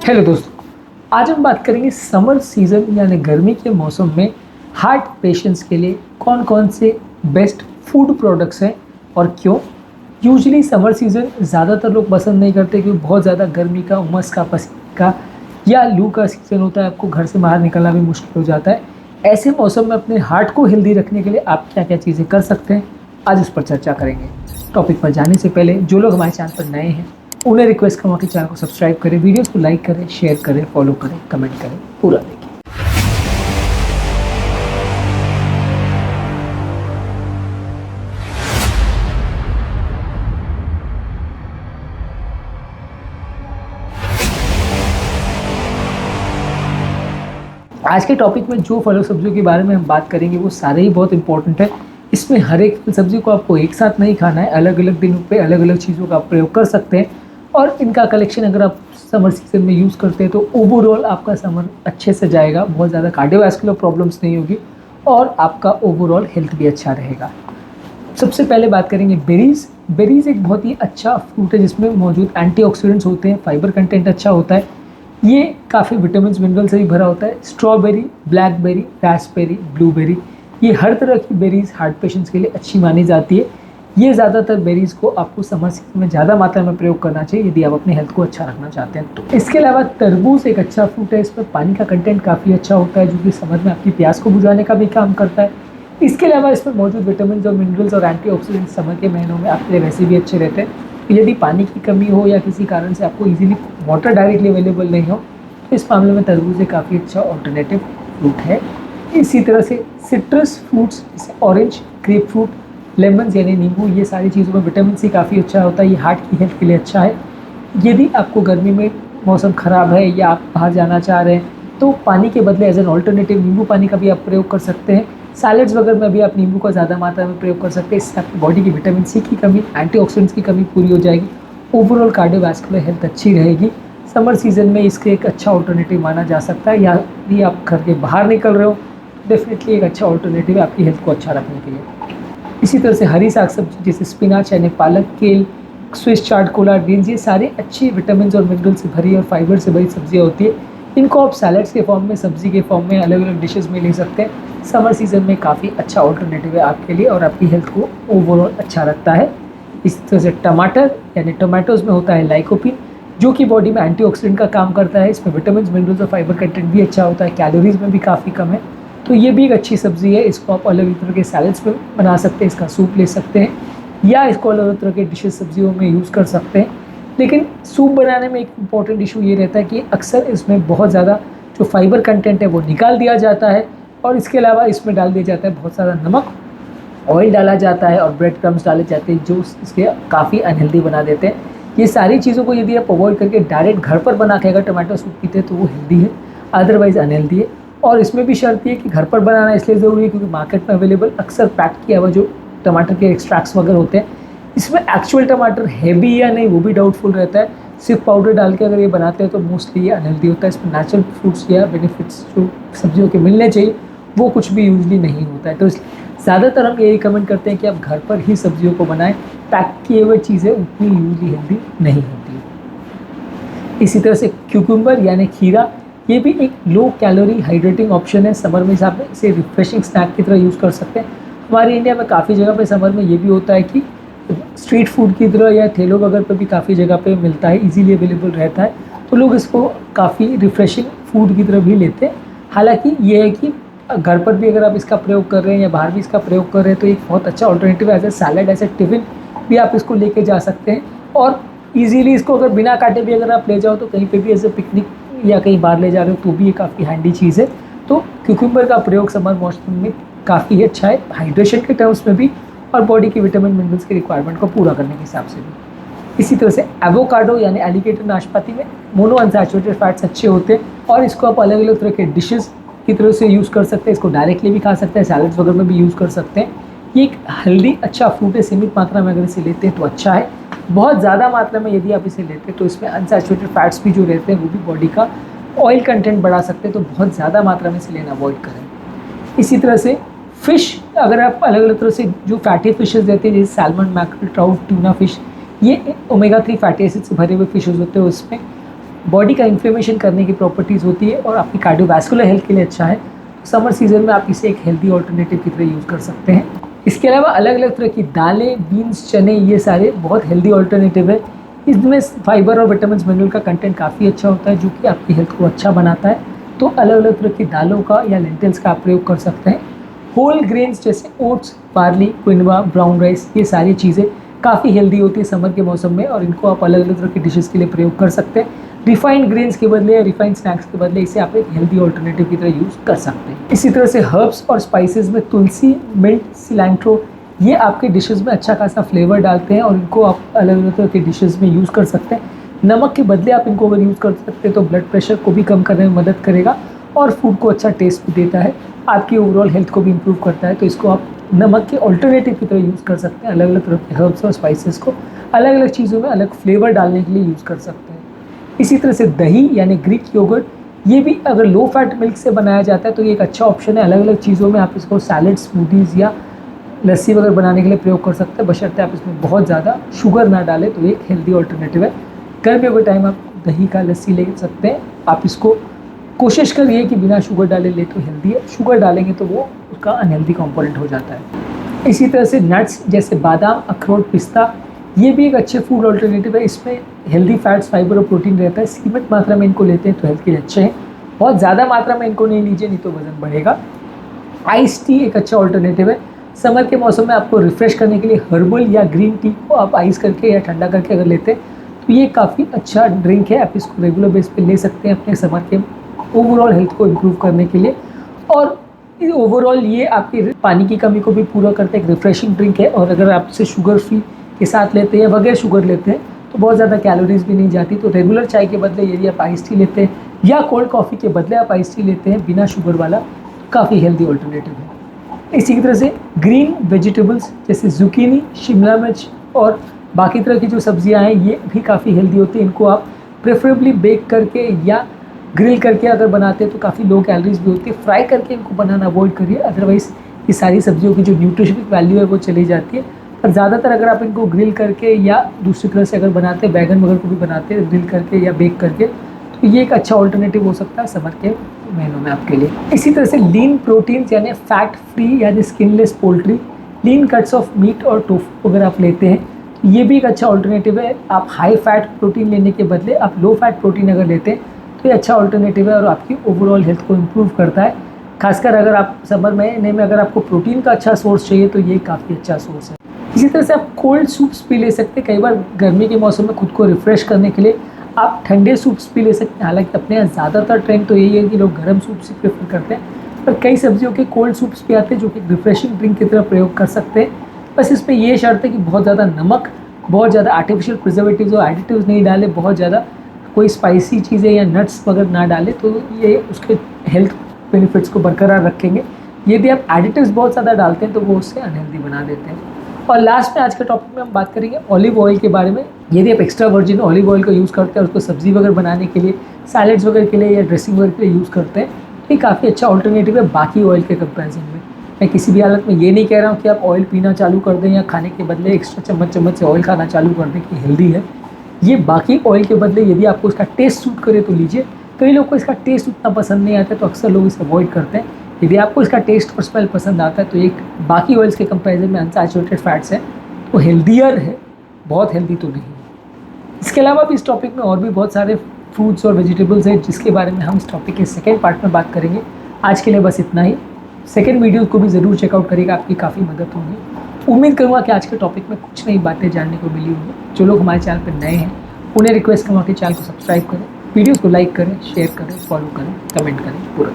Hello दोस्तों, आज हम बात करेंगे समर सीज़न यानी गर्मी के मौसम में हार्ट पेशेंट्स के लिए कौन कौन से बेस्ट फूड प्रोडक्ट्स हैं और क्यों। यूजुअली समर सीज़न ज़्यादातर लोग पसंद नहीं करते क्योंकि बहुत ज़्यादा गर्मी का, उमस का, पसीने का या लू का सीज़न होता है। आपको घर से बाहर निकलना भी मुश्किल हो जाता है। ऐसे मौसम में अपने हार्ट को हेल्दी रखने के लिए आप क्या क्या चीज़ें कर सकते हैं, आज उस पर चर्चा करेंगे। टॉपिक पर जाने से पहले जो लोग हमारे चैनल पर नए हैं उन्हें रिक्वेस्ट करूँगा कि चैनल को सब्सक्राइब करें, वीडियोस को लाइक करें, शेयर करें, फॉलो करें, कमेंट करें, पूरा देखिए। आज के टॉपिक में जो फलों सब्जियों के बारे में हम बात करेंगे वो सारे ही बहुत इंपॉर्टेंट है। इसमें हर एक फल सब्जी को आपको एक साथ नहीं खाना है, अलग अलग दिनों पे अलग अलग चीज़ों का आप प्रयोग कर सकते हैं। और इनका कलेक्शन अगर आप समर सीजन में यूज़ करते हैं तो ओवरऑल आपका समर अच्छे से जाएगा, बहुत ज़्यादा कार्डियोवैस्कुलर प्रॉब्लम्स नहीं होगी और आपका ओवरऑल हेल्थ भी अच्छा रहेगा। सबसे पहले बात करेंगे बेरीज़। बेरीज़ एक बहुत ही अच्छा फ्रूट है जिसमें मौजूद एंटीऑक्सीडेंट्स होते हैं, फाइबर कंटेंट अच्छा होता है। ये काफ़ी विटामिन मिनरल से भी भरा होता है। स्ट्रॉबेरी, ब्लैकबेरी, रास्पबेरी, ब्लूबेरी, ये हर तरह की बेरीज़ हार्ट पेशेंट्स के लिए अच्छी मानी जाती है। ये ज़्यादातर बेरीज़ को आपको समर सीजन में ज़्यादा मात्रा में प्रयोग करना चाहिए यदि आप अपने हेल्थ को अच्छा रखना चाहते हैं तो। इसके अलावा तरबूज एक अच्छा फ्रूट है, इसमें पानी का कंटेंट काफ़ी अच्छा होता है जो कि समर में आपकी प्यास को बुझाने का भी काम करता है। इसके अलावा इसमें मौजूद विटामिन और मिनरल्स और एंटीऑक्सीडेंट्स समर के महीनों में आपके लिए वैसे भी अच्छे रहते हैं। यदि पानी की कमी हो या किसी कारण से आपको ईजिली वाटर डायरेक्टली अवेलेबल नहीं हो तो इस मामले में तरबूज एक काफ़ी अच्छा ऑल्टरनेटिव फ्रूट है। इसी तरह से सिट्रस फ्रूट्स जैसे ऑरेंज, ग्रेप फ्रूट, लेमन्स यानी नींबू, ये सारी चीज़ों में विटामिन सी काफ़ी अच्छा होता है। ये हार्ट की हेल्थ के लिए अच्छा है। यदि आपको गर्मी में मौसम ख़राब है या आप बाहर जाना चाह रहे हैं तो पानी के बदले एज एन ऑल्टरनेटिव नींबू पानी का भी आप प्रयोग कर सकते हैं। सैलड्स वगैरह में भी आप नींबू का ज़्यादा मात्रा में प्रयोग कर सकते हैं। इससे आपकी बॉडी की विटामिन सी की कमी, एंटीऑक्सीडेंट्स की कमी पूरी हो जाएगी। ओवरऑल कार्डियोवैस्कुलर हेल्थ अच्छी रहेगी। समर सीज़न में इसके एक अच्छा ऑल्टरनेटिव माना जा सकता है। या यदि आप घर के बाहर निकल रहे हो डेफिनेटली एक अच्छा ऑल्टरनेटिव है आपकी हेल्थ को अच्छा रखने के लिए। इसी तरह से हरी साग सब्जी जैसे स्पिनाच यानी पालक, केल, स्विस चार्ड, कोलार ग्रीन्स, ये सारे अच्छी विटामिन और मिनरल से भरी और फाइबर से भरी सब्जियाँ होती है। इनको आप सैलड्स के फॉर्म में, सब्जी के फॉर्म में, अलग अलग डिशेज़ में ले सकते हैं। समर सीज़न में काफ़ी अच्छा ऑल्टरनेटिव है आपके लिए और आपकी हेल्थ को ओवरऑल अच्छा रखता है। इस तरह से टमाटर यानी टोमेटोज़ में होता है लाइकोपिन जो कि बॉडी में एंटीऑक्सीडेंट का काम करता है। इसमें विटामिन, मिनरल्स और फाइबर कंटेंट भी अच्छा होता है। कैलोरीज में भी काफ़ी कम है, तो ये भी एक अच्छी सब्ज़ी है। इसको आप अलग अलग तरह के सैलड्स में बना सकते हैं, इसका सूप ले सकते हैं या इसको अलग अलग तरह के डिशेज सब्जियों में यूज़ कर सकते हैं। लेकिन सूप बनाने में एक इम्पॉर्टेंट इशू ये रहता है कि अक्सर इसमें बहुत ज़्यादा जो फाइबर कंटेंट है वो निकाल दिया जाता है और इसके अलावा इसमें डाल दिया जाता है बहुत सारा नमक, ऑयल डाला जाता है और ब्रेड क्रम्स डाले जाते हैं जो इसके काफ़ी अनहेल्दी बना देते हैं। ये सारी चीज़ों को यदि आप अवॉइड करके डायरेक्ट घर पर बना के अगर टमाटो सूप पीते हैं तो वो हेल्दी है, अदरवाइज़ अनहेल्दी है। और इसमें भी शर्त है कि घर पर बनाना इसलिए ज़रूरी है क्योंकि मार्केट में अवेलेबल अक्सर पैक किया हुआ जो टमाटर के एक्सट्रैक्ट्स वगैरह होते हैं इसमें एक्चुअल टमाटर है भी या नहीं वो भी डाउटफुल रहता है। सिर्फ पाउडर डाल के अगर ये बनाते हैं तो मोस्टली ये अनहेल्दी होता है। इसमें नेचुरल फ्रूट्स या बेनिफिट्स जो सब्जियों के मिलने चाहिए वो कुछ भी यूजली नहीं होता है। तो ज़्यादातर हम ये रिकमेंड करते हैं कि आप घर पर ही सब्जियों को बनाएं। पैक किए हुए चीज़ें उतनी यूजली हेल्दी नहीं होती। इसी तरह से क्यूकम्बर यानी खीरा, ये भी एक लो कैलोरी हाइड्रेटिंग ऑप्शन है। समर में आप इसे रिफ्रेशिंग स्नैक की तरह यूज़ कर सकते हैं। हमारे इंडिया में काफ़ी जगह पे समर में ये भी होता है कि स्ट्रीट फूड की तरह या ठेलों वगैरह पर भी काफ़ी जगह पे मिलता है, इजीली अवेलेबल रहता है, तो लोग इसको काफ़ी रिफ्रेशिंग फूड की तरह भी लेते हैं। हालांकि ये है कि घर पर भी अगर आप इसका प्रयोग कर रहे हैं या बाहर भी इसका प्रयोग कर रहे हैं तो एक बहुत अच्छा ऑल्टरनेटिव है। As a salad, as a tiffin भी आप इसको लेके जा सकते हैं और ईजीली इसको अगर बिना काटे भी अगर आप ले जाओ तो कहीं पे भी एज ए पिकनिक या कहीं बाहर ले जा रहे हो तो भी ये काफ़ी हैंडी चीज़ है। तो क्यूकम्बर का प्रयोग समर मौसम में काफ़ी अच्छा है, हाइड्रेशन के टर्म्स में भी और बॉडी की विटामिन मिनरल्स की रिक्वायरमेंट को पूरा करने के हिसाब से भी। इसी तरह से एवोकाडो यानी एलिगेटर नाशपाती में मोनो अनसैचुरेटेड फैट्स अच्छे होते हैं और इसको आप अलग अलग तरह के डिशेज़ की तरह से यूज़ कर सकते हैं। इसको डायरेक्टली भी खा सकते हैं, सैलड्स वगैरह में भी यूज़ कर सकते हैं। ये एक हेल्दी अच्छा फ्रूट है। सीमित मात्रा में अगर इसे लेते हैं तो अच्छा है। बहुत ज़्यादा मात्रा में यदि आप इसे लेते हैं तो इसमें अनसैचुरेटेड फैट्स भी जो रहते हैं वो भी बॉडी का ऑयल कंटेंट बढ़ा सकते हैं, तो बहुत ज़्यादा मात्रा में इसे लेना अवॉइड करें। इसी तरह से फ़िश, अगर आप अलग अलग तरह से जो फैटी फिशेज़ रहते हैं जैसे salmon, mackerel, trout, tuna fish, ये ओमेगा 3 फैटी एसिड से भरे हुए फिशेज़ होते हैं। उसमें बॉडी का इन्फ्लेमेशन करने की प्रॉपर्टीज़ होती है और आपकी कार्डियोवैस्कुलर हेल्थ के लिए अच्छा है। समर सीजन में आप इसे एक हेल्दी ऑल्टरनेटिव की तरह यूज़ कर सकते हैं। इसके अलावा अलग अलग तरह की दालें, बीन्स, चने, ये सारे बहुत हेल्दी ऑल्टरनेटिव है। इसमें फाइबर और विटामिन मिनरल का कंटेंट काफ़ी अच्छा होता है जो कि आपकी हेल्थ को अच्छा बनाता है। तो अलग अलग तरह की दालों का या लेंटिल्स का आप प्रयोग कर सकते हैं। होल ग्रेन्स जैसे oats, barley, quinoa, brown rice, ये सारी चीज़ें काफ़ी हेल्दी होती है समर के मौसम में और इनको आप अलग अलग तरह की डिशेज़ के लिए प्रयोग कर सकते हैं। रिफाइंड ग्रेन्स के बदले या रिफाइंड स्नैक्स के बदले इसे आप एक हेल्दी ऑल्टरनेटिव की तरह यूज़ कर सकते हैं। इसी तरह से हर्ब्स और स्पाइसेस में तुलसी, मिंट, सिलेंट्रो, ये आपके डिशेज़ में अच्छा खासा फ्लेवर डालते हैं और इनको आप अलग अलग तरह के डिशेज़ में यूज़ कर सकते हैं। नमक के बदले आप इनको अगर यूज़ कर सकते हैं तो ब्लड प्रेशर को भी कम करने में मदद करेगा और फूड को अच्छा टेस्ट भी देता है, आपकी ओवरऑल हेल्थ को भी इम्प्रूव करता है। तो इसको आप नमक के ऑल्टरनेटिव की तरह यूज़ कर सकते हैं। अलग अलग तरह के हर्ब्स और स्पाइसेस को अलग अलग चीज़ों में अलग फ्लेवर डालने के लिए यूज़ कर सकते हैं। इसी तरह से दही यानी ग्रीक योगर्ट, ये भी अगर लो फैट मिल्क से बनाया जाता है तो ये एक अच्छा ऑप्शन है। अलग अलग चीज़ों में आप इसको सैलड, स्मूदीज़ या लस्सी वगैरह बनाने के लिए प्रयोग कर सकते हैं, बशर्ते आप इसमें बहुत ज़्यादा शुगर ना डालें। तो एक हेल्दी ऑल्टरनेटिव है। गर्मियों के टाइम आप दही का लस्सी ले सकते हैं। आप इसको कोशिश करिए कि बिना शुगर डाले ले तो हेल्दी है, शुगर डालेंगे तो वो उसका अनहेल्दी कंपोनेंट हो जाता है। इसी तरह से नट्स जैसे बादाम, अखरोट, पिस्ता, ये भी एक अच्छे फूड ऑल्टरनेटिव है। इसमें हेल्दी फैट्स, फाइबर और प्रोटीन रहता है। सीमित मात्रा में इनको लेते हैं तो हेल्थ के लिए अच्छे हैं। बहुत ज़्यादा मात्रा में इनको नहीं लीजिए, नहीं तो वजन बढ़ेगा। आइस टी एक अच्छा ऑल्टरनेटिव है। समर के मौसम में आपको रिफ़्रेश करने के लिए हर्बल या ग्रीन टी को आप आइस करके या ठंडा करके अगर लेते हैं तो ये काफ़ी अच्छा ड्रिंक है। आप इसको रेगुलर बेस पे ले सकते हैं अपने समर के ओवरऑल हेल्थ को इम्प्रूव करने के लिए। और ओवरऑल ये आपकी पानी की कमी को भी पूरा करता है, एक रिफ़्रेशिंग ड्रिंक है। और अगर आप इसे शुगर फ्री के साथ लेते हैं या बगैर शुगर लेते हैं तो बहुत ज़्यादा कैलोरीज भी नहीं जाती। तो रेगुलर चाय के बदले यदि आप आइस टी लेते हैं या कोल्ड कॉफ़ी के बदले आप आइस टी लेते हैं बिना शुगर वाला, काफ़ी हेल्दी ऑल्टरनेटिव है। इसी तरह से ग्रीन वेजिटेबल्स जैसे जुकीनी, शिमला मिर्च और बाकी तरह की जो सब्जियां हैं ये भी काफ़ी हेल्दी होती हैं। इनको आप प्रेफरेबली बेक करके या ग्रिल करके अगर बनाते हैं तो काफ़ी लो कैलोरीज भी होती है। फ्राई करके इनको बनाना अवॉइड करिए, अदरवाइज़ ये सारी सब्जियों की जो न्यूट्रिशनिक वैल्यू है वो चली जाती है। पर ज़्यादातर अगर आप इनको ग्रिल करके या दूसरी तरह से अगर बनाते हैं, बैगन वगैरह को भी बनाते हैं ग्रिल करके या बेक करके, तो ये एक अच्छा ऑल्टरनेटिव हो सकता है समर के महीनों में आपके लिए। इसी तरह से लीन प्रोटीन्स यानी फैट फ्री यानी skinless poultry, lean cuts of meat और टोफू अगर आप लेते हैं तो ये भी एक अच्छा ऑल्टरनेटिव है। आप हाई फैट प्रोटीन लेने के बदले आप लो फैट प्रोटीन अगर लेते हैं तो ये अच्छा ऑल्टरनेटिव है और आपकी ओवरऑल हेल्थ को इम्प्रूव करता है। खासकर अगर आप समर महीने में अगर आपको प्रोटीन का अच्छा सोर्स चाहिए तो ये काफ़ी अच्छा सोर्स है। इसी तरह से आप कोल्ड सूप्स भी ले सकते हैं। कई बार गर्मी के मौसम में खुद को रिफ़्रेश करने के लिए आप ठंडे सूप्स भी ले सकते हैं। हालांकि अपने यहाँ ज़्यादातर ट्रेंड तो यही है कि लोग गर्म सूप से प्रेफर करते हैं, पर कई सब्जियों के कोल्ड सूप्स भी आते हैं जो कि रिफ्रेशिंग ड्रिंक की तरह प्रयोग कर सकते हैं। बस इसमें ये शर्त है कि बहुत ज़्यादा नमक, बहुत ज़्यादा आर्टिफिशियल प्रिजर्वेटिव्स और एडिटिव्स नहीं डालें, बहुत ज़्यादा कोई स्पाइसी चीज़ें या नट्स वगैरह ना डालें, तो ये उसके हेल्थ बेनिफिट्स को बरकरार रखेंगे। यदि आप एडिटिव्स बहुत ज़्यादा डालते हैं तो वो उससे अनहेल्दी बना देते हैं। और लास्ट में आज के टॉपिक में हम बात करेंगे ऑलिव ऑयल के बारे में। यदि आप एक्स्ट्रा वर्जिन ऑलिव ऑयल का यूज़ करते हैं, उसको सब्ज़ी वगैरह बनाने के लिए, सैलड्स वगैरह के लिए या ड्रेसिंग वगैरह के लिए यूज़ करते हैं, तो ये काफ़ी अच्छा ऑल्टरनेटिव है बाकी ऑयल के कंपैरिजन में। मैं किसी भी हालत में ये नहीं कह रहा हूँ कि आप ऑयल पीना चालू कर दें या खाने के बदले एक्स्ट्रा चम्मच से ऑयल खाना चालू कर दें कि हेल्दी है। ये बाकी ऑयल के बदले यदि आपको इसका टेस्ट सूट करे तो लीजिए। कई लोग को इसका टेस्ट उतना पसंद नहीं आता तो अक्सर लोग इसे अवॉइड करते हैं। यदि आपको इसका टेस्ट और स्मेल पसंद आता है तो एक बाकी ऑयल्स के कंपैरिजन में अनसैचुरेटेड फैट्स है तो हेल्दियर है, बहुत हेल्दी तो नहीं। इसके अलावा भी इस टॉपिक में और भी बहुत सारे फ्रूट्स और वेजिटेबल्स हैं जिसके बारे में हम इस टॉपिक के सेकेंड पार्ट में बात करेंगे। आज के लिए बस इतना ही। सेकेंड वीडियो को भी ज़रूर चेकआउट करिएगा, आपकी काफ़ी मदद होगी। उम्मीद करूँगा कि आज के टॉपिक में कुछ नई बातें जानने को मिली होंगी। जो लोग हमारे चैनल पर नए हैं उन्हें रिक्वेस्ट करूँगा कि चैनल को सब्सक्राइब करें, वीडियोज़ को लाइक करें, शेयर करें, फॉलो करें, कमेंट करें, पूरा